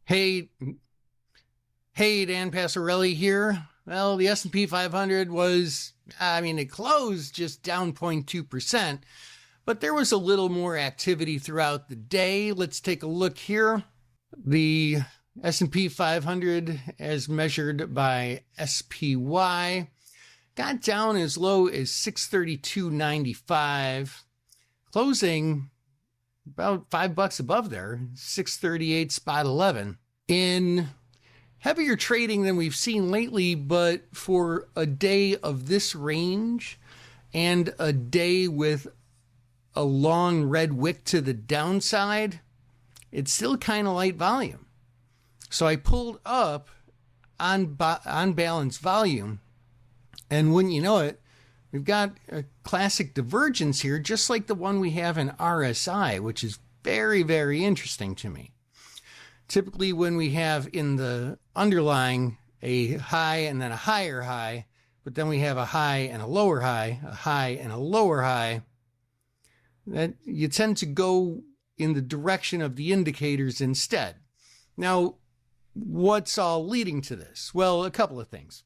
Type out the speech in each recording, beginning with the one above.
Hey, Dan Passarelli here. Well, the S&P 500 it closed just down 0.2%, but there was a little more activity throughout the day. Let's take a look here. The S&P 500, as measured by SPY, got down as low as 632.95, closing about $5 above there, 638.11. In heavier trading than we've seen lately, but for a day of this range and a day with a long red wick to the downside, it's still kind of light volume. So I pulled up on balance volume, and wouldn't you know it, we've got a classic divergence here, just like the one we have in RSI, which is very, very interesting to me. Typically, when we have in the underlying a high and then a higher high, but then we have a high and a lower high, a high and a lower high, that you tend to go in the direction of the indicators instead. Now, what's all leading to this? Well, a couple of things.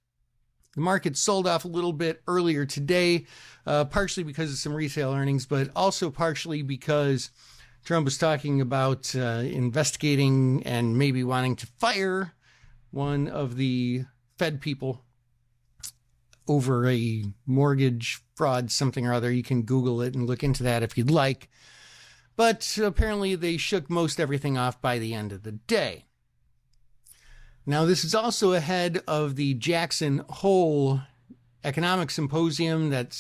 The market sold off a little bit earlier today, partially because of some retail earnings, but also partially because Trump was talking about investigating and maybe wanting to fire one of the Fed people over a mortgage fraud, something or other. You can Google it and look into that if you'd like. But apparently they shook most everything off by the end of the day. Now, this is also ahead of the Jackson Hole Economic Symposium that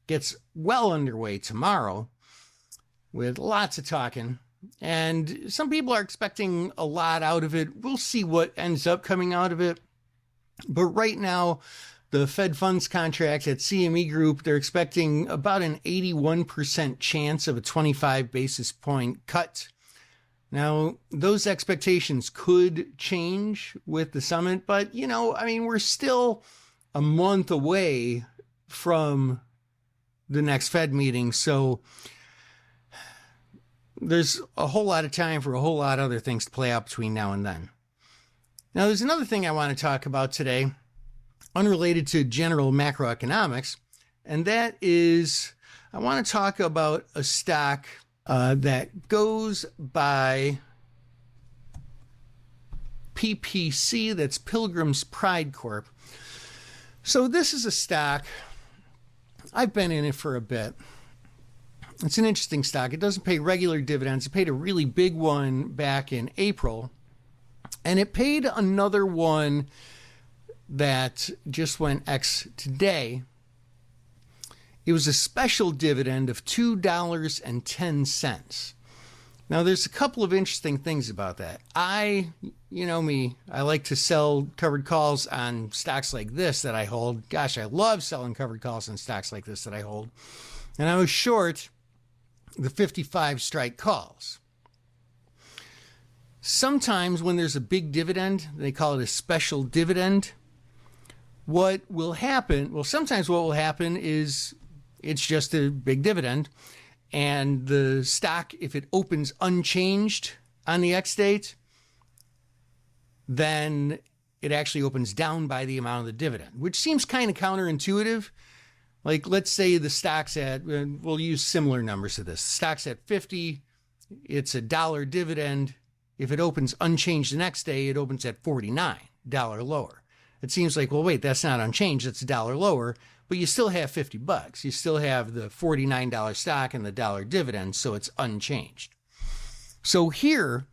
gets well underway tomorrow, with lots of talking, and some people are expecting a lot out of it. We'll see what ends up coming out of it. But right now, the Fed funds contract at CME Group, they're expecting about an 81% chance of a 25 basis point cut. Now, those expectations could change with the summit, but, we're still a month away from the next Fed meeting, so there's a whole lot of time for a whole lot of other things to play out between now and then. Now, there's another thing I want to talk about today, unrelated to general macroeconomics, and that is I want to talk about a stock that goes by PPC, that's Pilgrim's Pride Corp. So this is a stock, I've been in it for a bit. It's an interesting stock. It doesn't pay regular dividends. It paid a really big one back in April, and it paid another one that just went X today. It was a special dividend of $2.10. Now, there's a couple of interesting things about that. I like to sell covered calls on stocks like this that I hold. Gosh, I love selling covered calls on stocks like this that I hold. And I was short the 55 strike calls. Sometimes when there's a big dividend, they call it a special dividend. Sometimes what will happen is it's just a big dividend, and the stock, if it opens unchanged on the X date, then it actually opens down by the amount of the dividend, which seems kind of counterintuitive. Like, let's say the stock's at, we'll use similar numbers to this. The stock's at 50, it's $1 dividend. If it opens unchanged the next day, it opens at $49, lower. It seems like, well, wait, that's not unchanged, it's $1 lower, but you still have $50. You still have the $49 stock and the $1 dividend, so it's unchanged. So here,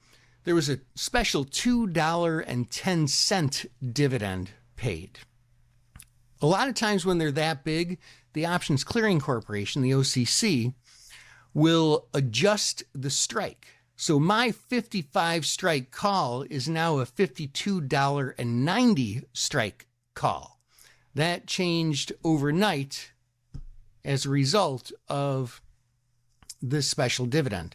there was a special $2.10 dividend paid. A lot of times when they're that big, the Options Clearing Corporation, the OCC, will adjust the strike. So my 55 strike call is now a $52.90 strike call. That changed overnight as a result of this special dividend.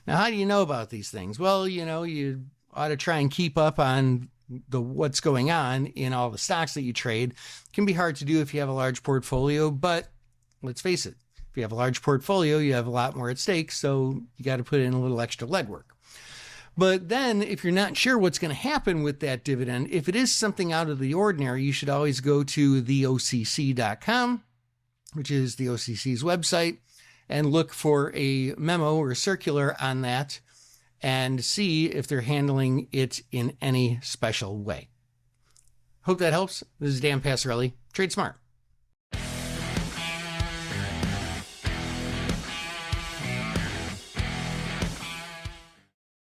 Now, how do you know about these things? Well, you ought to try and keep up on what's going on in all the stocks that you trade. It can be hard to do if you have a large portfolio, but let's face it, if you have a large portfolio, you have a lot more at stake, so you got to put in a little extra legwork. But then if you're not sure what's going to happen with that dividend, if it is something out of the ordinary, you should always go to theocc.com, which is the OCC's website, and look for a memo or a circular on that and see if they're handling it in any special way. Hope that helps. This is Dan Passarelli. Trade smart.